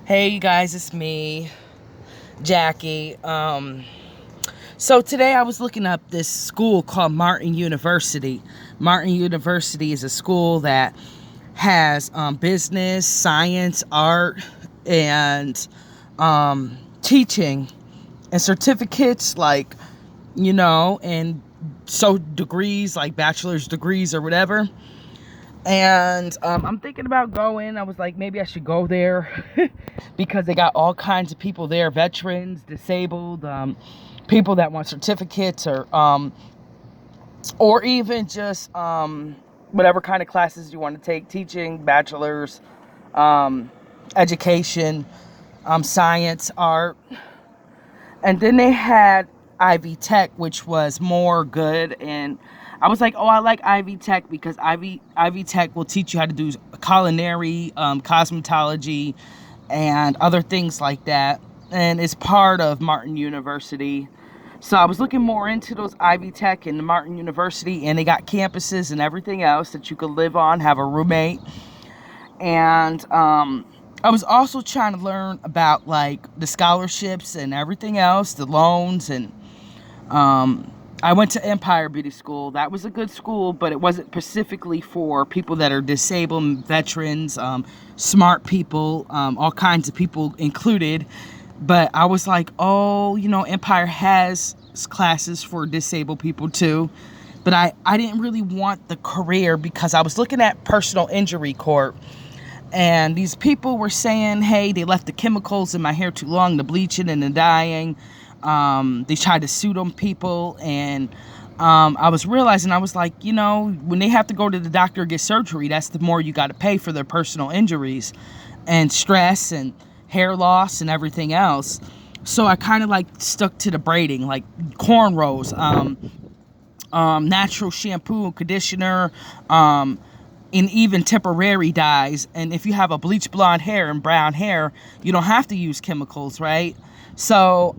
Hey, you guys, it's me, Jackie. So today I was looking up this school called Martin University. Martin University is a school that has business, science, art, and teaching, and certificates and so degrees like bachelor's degrees or whatever. And I'm thinking about going. I was like, maybe I should go there because they got all kinds of people there, veterans, disabled, people that want certificates or even just whatever kind of classes you want to take, teaching, bachelor's, education, science, art. And then they had Ivy Tech, which was more good. And I was like, oh, I like Ivy Tech because Ivy Tech will teach you how to do culinary, cosmetology, and other things like that. And it's part of Martin University. So I was looking more into those Ivy Tech and the Martin University, and they got campuses and everything else that you could live on, have a roommate. And I was also trying to learn about like the scholarships and everything else, the loans, and I went to Empire Beauty School. That was a good school, but it wasn't specifically for people that are disabled, veterans, smart people, all kinds of people included. But I was like, oh, Empire has classes for disabled people too. But I didn't really want the career because I was looking at personal injury court. And these people were saying, hey, they left the chemicals in my hair too long, the bleaching and the dyeing. They tried to sue them people. And I was realizing, I was like, when they have to go to the doctor or get surgery, that's the more you got to pay for their personal injuries and stress and hair loss and everything else. So I kind of like stuck to the braiding, like cornrows, natural shampoo and conditioner, and even temporary dyes. And if you have a bleach blonde hair and brown hair, you don't have to use chemicals, right? So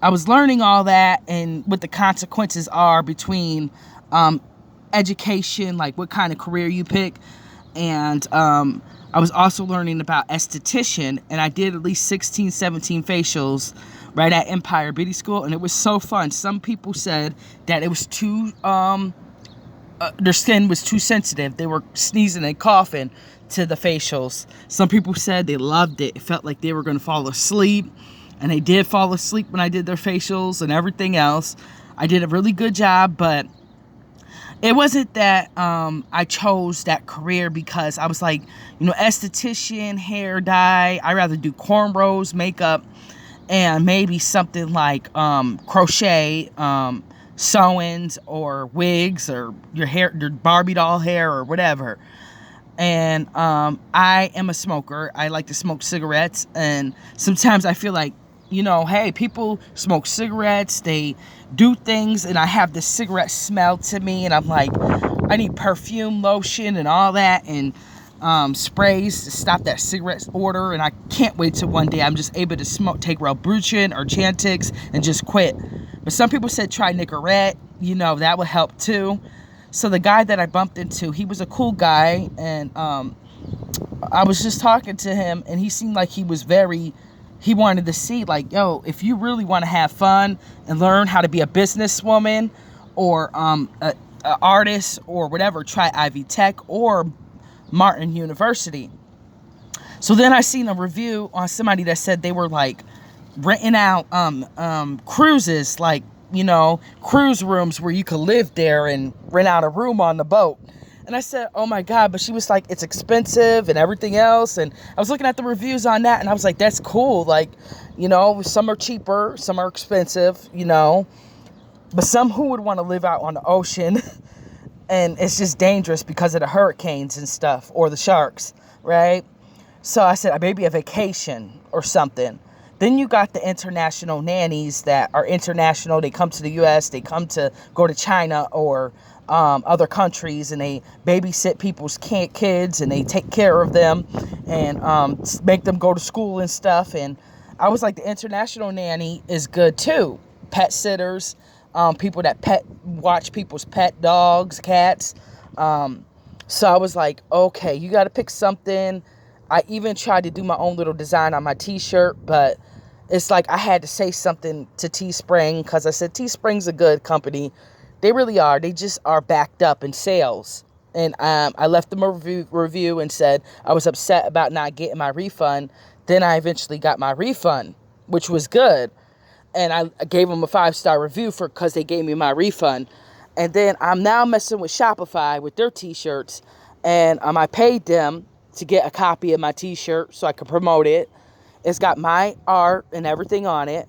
I was learning all that and what the consequences are between education, like what kind of career you pick. And I was also learning about esthetician, and I did at least 16, 17 facials right at Empire Beauty School, and it was so fun. Some people said that it was too their skin was too sensitive. They were sneezing and coughing to the facials. Some people said they loved it. It felt like they were going to fall asleep. And they did fall asleep when I did their facials and everything else. I did a really good job, but it wasn't that I chose that career because I was like, esthetician, hair dye. I'd rather do cornrows, makeup, and maybe something like crochet, sewings or wigs or your Barbie doll hair or whatever. And I am a smoker. I like to smoke cigarettes, and sometimes I feel like, hey, people smoke cigarettes, they do things, and I have this cigarette smell to me, and I'm like, I need perfume, lotion, and all that, and sprays to stop that cigarette odor. And I can't wait till one day I'm just able to take Wellbutrin or Chantix and just quit. But some people said try Nicorette, that would help too. So the guy that I bumped into, he was a cool guy, and I was just talking to him, and he seemed like he wanted to see, like, yo, if you really want to have fun and learn how to be a businesswoman or an artist or whatever, try Ivy Tech or Martin University. So then I seen a review on somebody that said they were like renting out cruises, like, cruise rooms where you could live there and rent out a room on the boat. And I said, oh my God, but she was like, it's expensive and everything else. And I was looking at the reviews on that, and I was like, that's cool. Like, some are cheaper, some are expensive, but some who would want to live out on the ocean and it's just dangerous because of the hurricanes and stuff or the sharks, right? So I said, maybe a vacation or something. Then you got the international nannies that are international. They come to the U.S., they come to go to China or other countries, and they babysit people's kids, and they take care of them and make them go to school and stuff. And I was like, the international nanny is good too. Pet sitters, people that watch people's pet dogs, cats. So I was like, okay, you got to pick something I even tried to do my own little design on my t-shirt, but it's like I had to say something to Teespring because I said Teespring's a good company. They really are. They just are backed up in sales. And I left them a review and said I was upset about not getting my refund. Then I eventually got my refund, which was good. And I gave them a 5-star review for because they gave me my refund. And then I'm now messing with Shopify with their t-shirts. And I paid them to get a copy of my t-shirt so I could promote it. It's got my art and everything on it.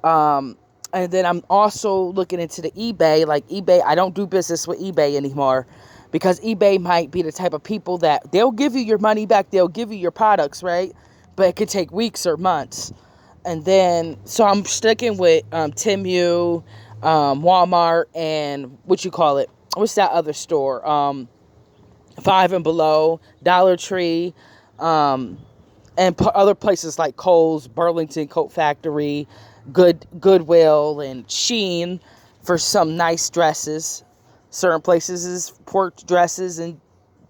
And then I'm also looking into the eBay. Like eBay, I don't do business with eBay anymore because eBay might be the type of people that they'll give you your money back. They'll give you your products, right? But it could take weeks or months. And then, so I'm sticking with Temu, Walmart, and what you call it? What's that other store? Five and Below, Dollar Tree, and other places like Kohl's, Burlington Coat Factory, Goodwill, and Shein for some nice dresses. Certain places is pork dresses and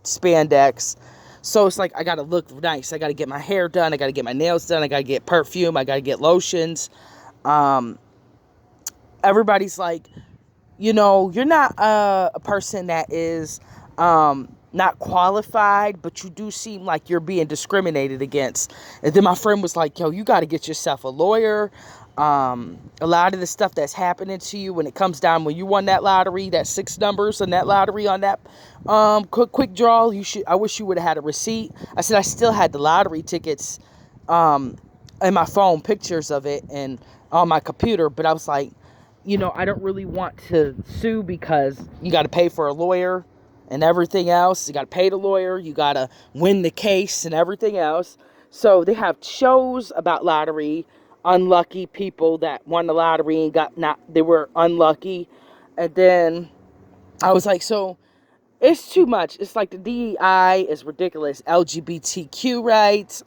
spandex. So it's like I gotta look nice. I gotta get my hair done. I gotta get my nails done. I gotta get perfume. I gotta get lotions. Everybody's like, you're not a person that is not qualified, but you do seem like you're being discriminated against. And then my friend was like, yo, you got to get yourself a lawyer. A lot of the stuff that's happening to you when it comes down, when you won that lottery, that 6 numbers on that lottery on that quick draw, I wish you would have had a receipt. I said I still had the lottery tickets in my phone, pictures of it, and on my computer, but I was like, I don't really want to sue because you got to pay for a lawyer and everything else. You got to pay the lawyer. You got to win the case and everything else. So they have shows about lottery, unlucky people that won the lottery and they were unlucky. And then I was like, so it's too much. It's like the DEI is ridiculous. LGBTQ rights,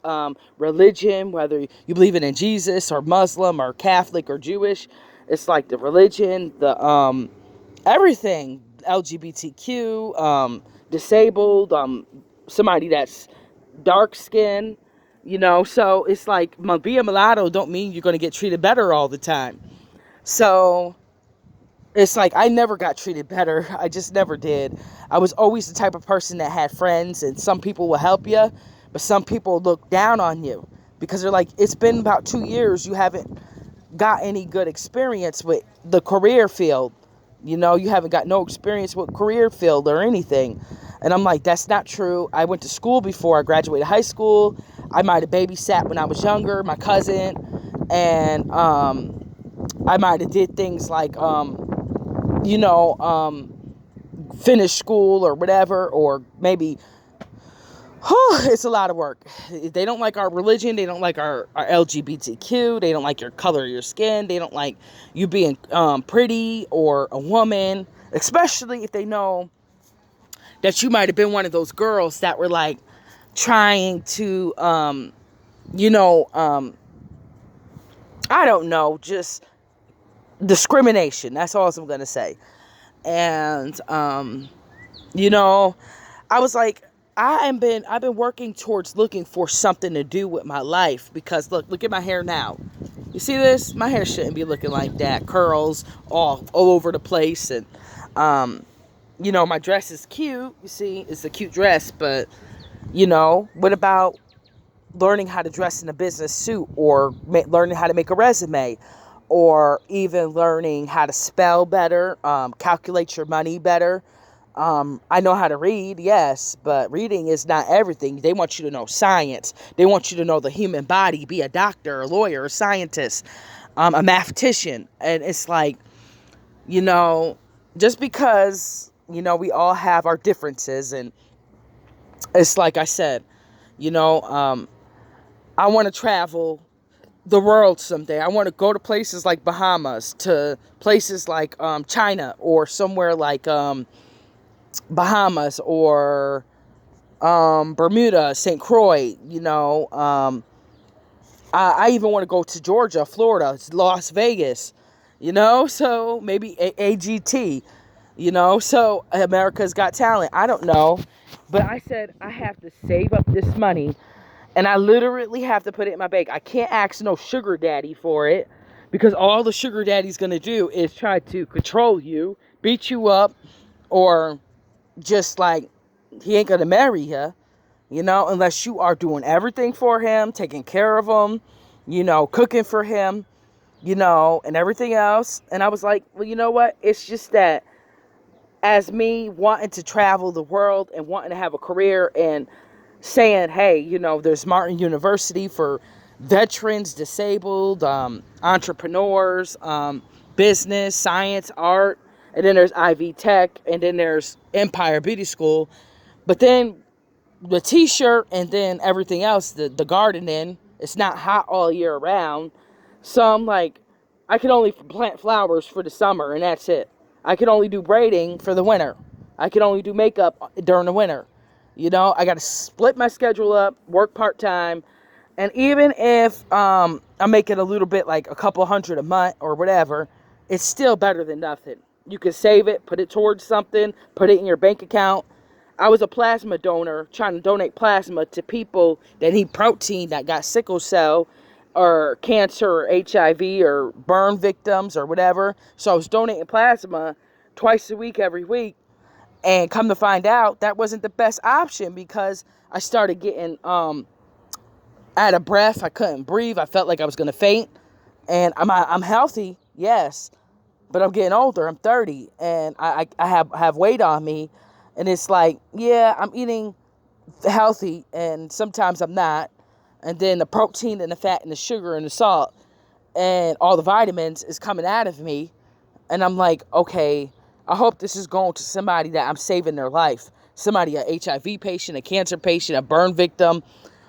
religion, whether you believe in Jesus or Muslim or Catholic or Jewish. It's like the religion, the everything. LGBTQ, disabled, somebody that's dark skinned, so it's like being mulatto don't mean you're going to get treated better all the time. So it's like I never got treated better. I just never did. I was always the type of person that had friends, and some people will help you, but some people look down on you because they're like, it's been about 2 years. You haven't got any good experience with the career field. You haven't got no experience with career field or anything. And I'm like, that's not true. I went to school before I graduated high school. I might have babysat when I was younger, my cousin. And I might have did things like, finish school or whatever. Or maybe, it's a lot of work. They don't like our religion. They don't like our LGBTQ. They don't like your color of your skin. They don't like you being pretty or a woman, especially if they know that you might have been one of those girls that were like trying to, I don't know, just discrimination. That's all I'm going to say. And, I was like, I've been working towards looking for something to do with my life because look at my hair now. You see this? My hair shouldn't be looking like that. Curls all over the place. And, my dress is cute. You see, it's a cute dress. But, what about learning how to dress in a business suit or learning how to make a resume or even learning how to spell better, calculate your money better? I know how to read, yes, but reading is not everything. They want you to know science. They want you to know the human body, be a doctor, a lawyer, a scientist, a mathematician. And it's like, just because, we all have our differences. And it's like I said, I want to travel the world someday. I want to go to places like Bahamas, to places like China, or somewhere like Bahamas or Bermuda, St. Croix, I even want to go to Georgia, Florida, Las Vegas, so maybe AGT, so America's Got Talent. I don't know. But I said I have to save up this money And I literally have to put it in my bag. I can't ask no sugar daddy for it, because all the sugar daddy's going to do is try to control you, beat you up, or just like, he ain't going to marry you, you know, unless you are doing everything for him, taking care of him, you know, cooking for him, you know, and everything else. And I was like, well, you know what? It's just that, as me wanting to travel the world and wanting to have a career and saying, hey, you know, there's Martin University for veterans, disabled, entrepreneurs, business, science, art, and then there's Ivy Tech, and then there's Empire Beauty School. But then the t-shirt and then everything else, the gardening, it's not hot all year round. So I'm like, I can only plant flowers for the summer, and that's it. I can only do braiding for the winter. I can only do makeup during the winter. You know, I got to split my schedule up, work part-time. And even if I make it a little bit, like a couple hundred a month or whatever, it's still better than nothing. You can save it, put it towards something, put it in your bank account. I was a plasma donor, trying to donate plasma to people that need protein, that got sickle cell or cancer or HIV or burn victims or whatever. So I was donating plasma twice a week, every week. And come to find out, that wasn't the best option, because I started getting out of breath. I couldn't breathe. I felt like I was going to faint. And I'm healthy, yes, but I'm getting older. I'm 30, and I have weight on me. And it's like, yeah, I'm eating healthy, and sometimes I'm not. And then the protein and the fat and the sugar and the salt and all the vitamins is coming out of me. And I'm like, okay, I hope this is going to somebody that I'm saving their life. Somebody, a HIV patient, a cancer patient, a burn victim,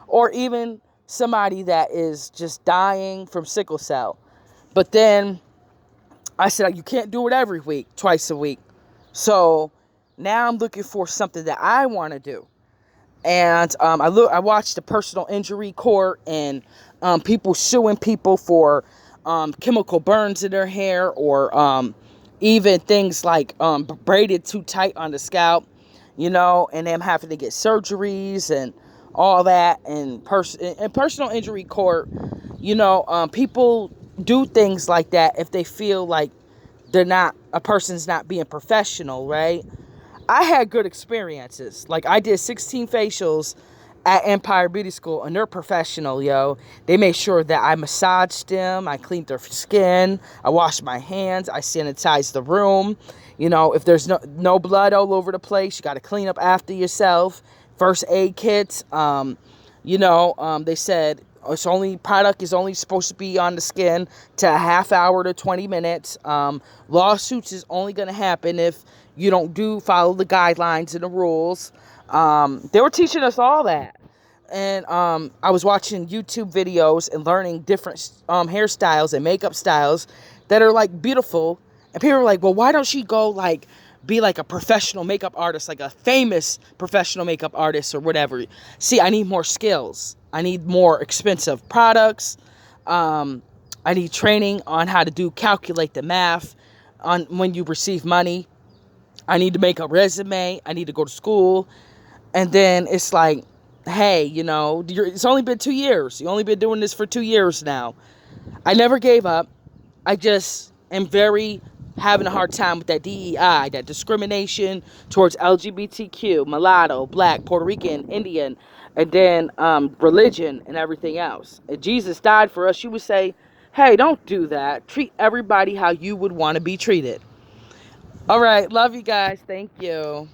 or even somebody that is just dying from sickle cell. But then I said, you can't do it every week, twice a week. So now I'm looking for something that I want to do. And I watched the personal injury court, and people suing people for chemical burns in their hair, or even things like braided too tight on the scalp, you know, and them having to get surgeries and all that. And in personal injury court, you know, people do things like that if they feel like a person's not being professional, right? I had good experiences. Like, I did 16 facials at Empire Beauty School, and they're professional, yo. They made sure that I massaged them, I cleaned their skin, I washed my hands, I sanitized the room. You know, if there's no blood all over the place, you got to clean up after yourself. First aid kits. They said product is only supposed to be on the skin to a half hour to 20 minutes. Lawsuits is only going to happen if you don't follow the guidelines and the rules. They were teaching us all that. And I was watching YouTube videos and learning different hairstyles and makeup styles that are like beautiful. And people were like, well, why don't she go like be like a professional makeup artist, like a famous professional makeup artist or whatever? See, I need more skills. I need more expensive products. I need training on how to calculate the math on when you receive money. I need to make a resume. I need to go to school. And then it's like, hey, you know, it's only been 2 years. You've only been doing this for 2 years now. I never gave up. I just am having a hard time with that DEI, that discrimination towards LGBTQ, mulatto, black, Puerto Rican, Indian, and then religion and everything else. If Jesus died for us, you would say, hey, don't do that. Treat everybody how you would want to be treated. All right. Love you guys. Thank you.